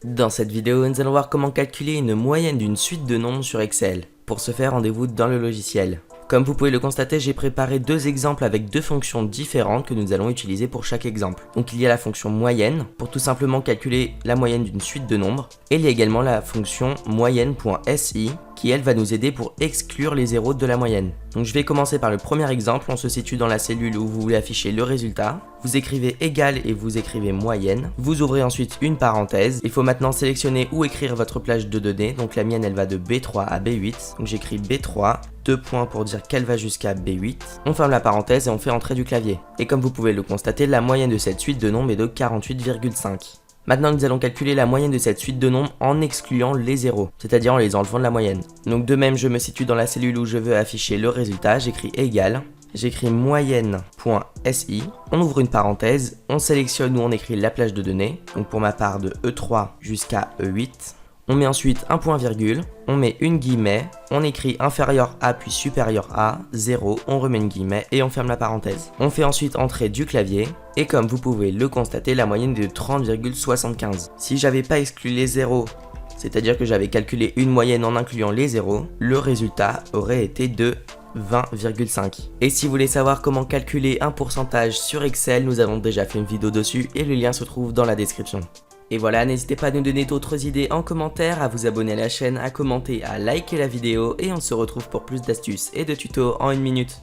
Dans cette vidéo, nous allons voir comment calculer une moyenne d'une suite de nombres sur Excel. Pour ce faire, rendez-vous dans le logiciel. Comme vous pouvez le constater, j'ai préparé deux exemples avec deux fonctions différentes que nous allons utiliser pour chaque exemple. Donc il y a la fonction moyenne, pour tout simplement calculer la moyenne d'une suite de nombres, et il y a également la fonction moyenne.si, qui elle va nous aider pour exclure les zéros de la moyenne. Donc je vais commencer par le premier exemple, on se situe dans la cellule où vous voulez afficher le résultat. Vous écrivez égal et vous écrivez moyenne. Vous ouvrez ensuite une parenthèse. Il faut maintenant sélectionner ou écrire votre plage de données. Donc la mienne elle va de B3 à B8. Donc j'écris B3, 2 points pour dire qu'elle va jusqu'à B8. On ferme la parenthèse et on fait entrer du clavier. Et comme vous pouvez le constater, la moyenne de cette suite de nombres est de 48,5. Maintenant, nous allons calculer la moyenne de cette suite de nombres en excluant les zéros, c'est-à-dire en les enlevant de la moyenne. Donc de même, je me situe dans la cellule où je veux afficher le résultat, j'écris égal, j'écris moyenne.si, on ouvre une parenthèse, on sélectionne où on écrit la plage de données, donc pour ma part de E3 jusqu'à E8. On met ensuite un point virgule, on met une guillemet, on écrit inférieur à puis supérieur à, 0, on remet une guillemet et on ferme la parenthèse. On fait ensuite entrer du clavier et comme vous pouvez le constater, la moyenne est de 30,75. Si j'avais pas exclu les zéros, c'est-à-dire que j'avais calculé une moyenne en incluant les zéros, le résultat aurait été de 20,5. Et si vous voulez savoir comment calculer un pourcentage sur Excel, nous avons déjà fait une vidéo dessus et le lien se trouve dans la description. Et voilà, n'hésitez pas à nous donner d'autres idées en commentaire, à vous abonner à la chaîne, à commenter, à liker la vidéo et on se retrouve pour plus d'astuces et de tutos en une minute.